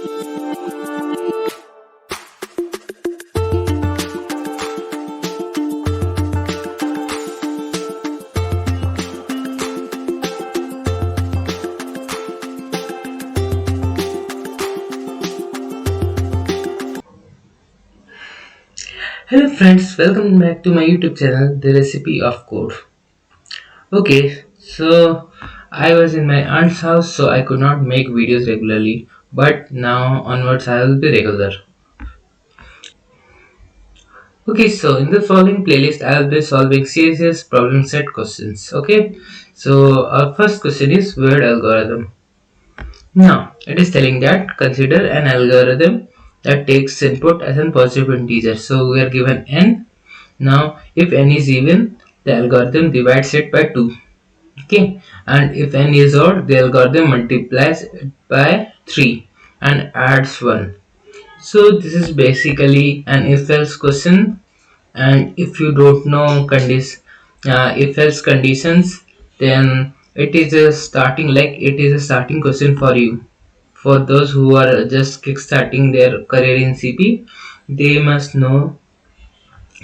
Hello friends, welcome back to my YouTube channel, The Recipe of Code. Okay, so I was in my aunt's house, so I could not make videos regularly, but now onwards I will be regular. Okay, so in the following playlist I will be solving CSES problem set questions. Okay, so our first question is word algorithm. Now it is telling that consider an algorithm that takes input as a positive integer. So we are given n. Now if n is even, the algorithm divides it by 2. Okay, and if n is odd, the algorithm multiplies it by 3 and adds 1. So this is basically an if else question, and if you don't know if else conditions, then it is a starting question for you. For those who are just kickstarting their career in CP, they must know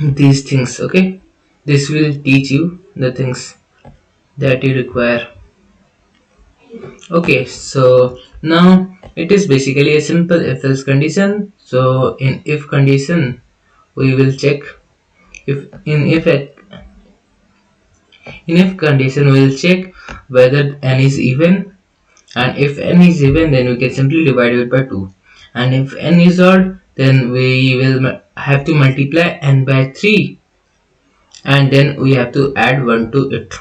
these things. Okay, this will teach you the things that you require. Okay, so now it is basically a simple if else condition. So in if condition, we will check if in if condition we will check whether n is even, and if n is even, then we can simply divide it by 2, and if n is odd, then we will have to multiply n by 3, and then we have to add 1 to it.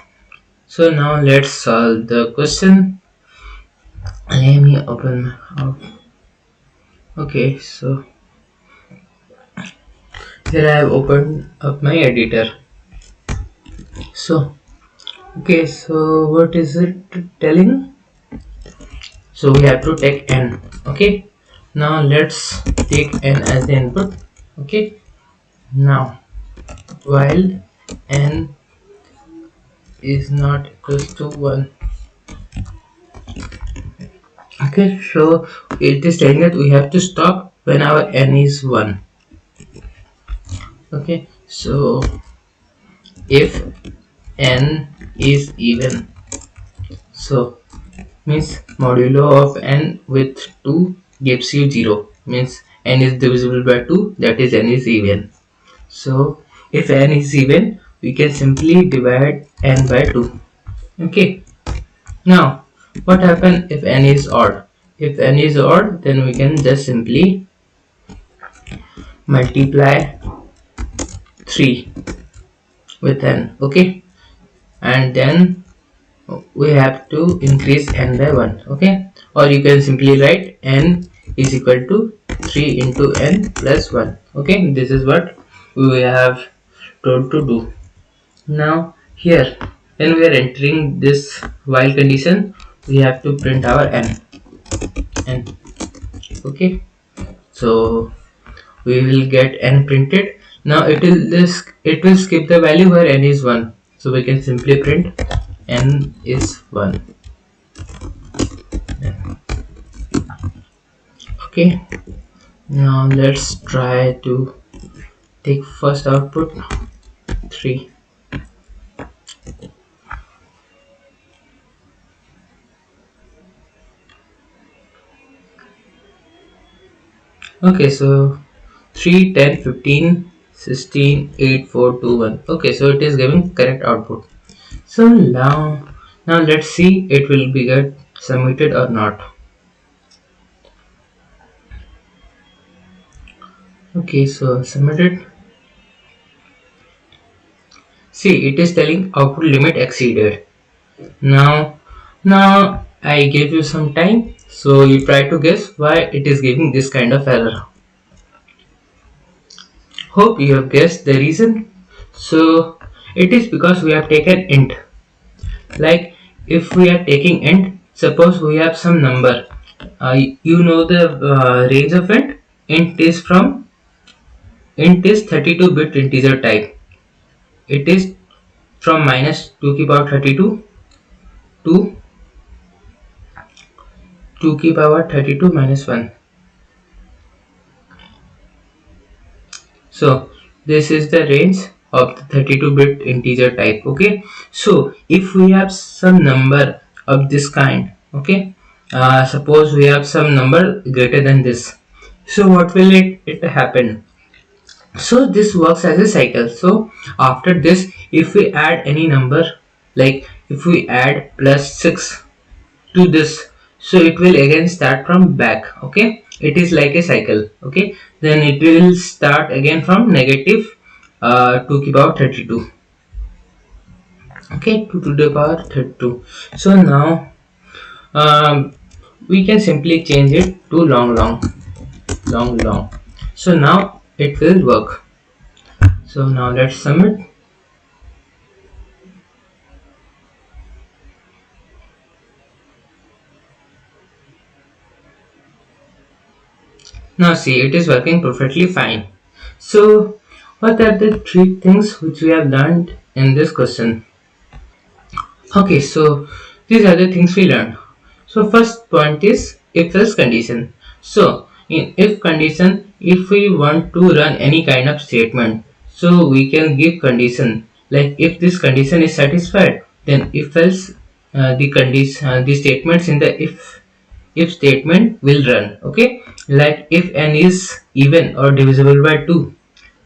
So now let's solve the question. Let me open up. Okay, so here I have opened up my editor. So okay, so what is it telling? So we have to take n. Okay, now let's take n as the input. Okay, now while n is not equals to 1. Okay, so it is saying that we have to stop when our n is 1. Okay, so if n is even, so means modulo of n with 2 gives you 0, means n is divisible by 2, that is n is even. So if n is even, we can simply divide n by 2. Okay, now what happens if n is odd? If n is odd, then we can just simply multiply 3 with n. Okay, and then we have to increase n by 1. Okay, or you can simply write n is equal to 3 into n plus 1. Okay, this is what we have told to do. Now here, when we are entering this while condition, we have to print our n. Okay, so we will get n printed. Now it will skip the value where n is 1, so we can simply print n is 1. Okay, now let's try to take first output 3. Okay, so 3, 10, 15, 16, 8, 4, 2, 1. Okay, so it is giving correct output. So now let's see it will be get submitted or not. Okay, so submitted. See, it is telling output limit exceeded. Now I gave you some time, so you try to guess why it is giving this kind of error. Hope you have guessed the reason. So it is because we have taken int. Like if we are taking int, suppose we have some number. You know the range of int. Int is 32-bit integer type. It is from minus 2 to the power 32 to 2 to the power 32 minus 1. So this is the range of the 32-bit integer type. Okay, so if we have some number of this kind, okay, suppose we have some number greater than this, so what will it happen? So this works as a cycle. So after this, if we add any number, like if we add plus 6 to this, so it will again start from back. Okay, it is like a cycle. Okay, then it will start again from negative 2 to the power 32. Okay, 2 to the power 32. So now we can simply change it to long. So now it will work. So now let's submit. Now see, it is working perfectly fine. So what are the three things which we have learned in this question? Okay, so these are the things we learned. So first point is if else condition. So in if condition, if we want to run any kind of statement, so we can give condition like if this condition is satisfied, then if else the condition the statements in the if statement will run. Okay, like if n is even or divisible by 2,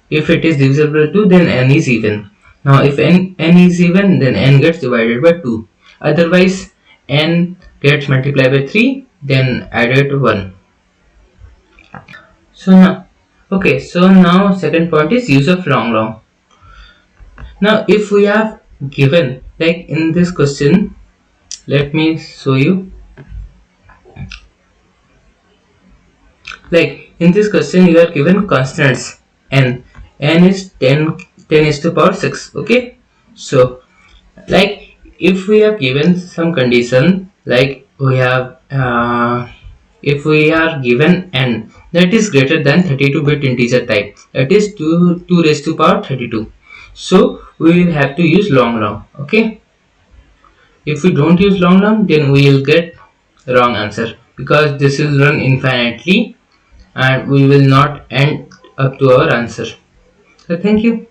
if it is divisible by 2, then n is even. Now if n is even, then n gets divided by 2. Otherwise n gets multiplied by 3, then added 1. So now, okay, so now second point is use of long. Now if we have given, like in this question, let me show you. Like in this question, you are given constants n. N is 10 is to power 6. Okay, so like if we have given some condition, like we have if we are given n that is greater than 32-bit integer type, that is 2 raised to power 32. So we will have to use long. Okay, if we don't use long, then we will get wrong answer because this is run infinitely and we will not end up to our answer. So thank you.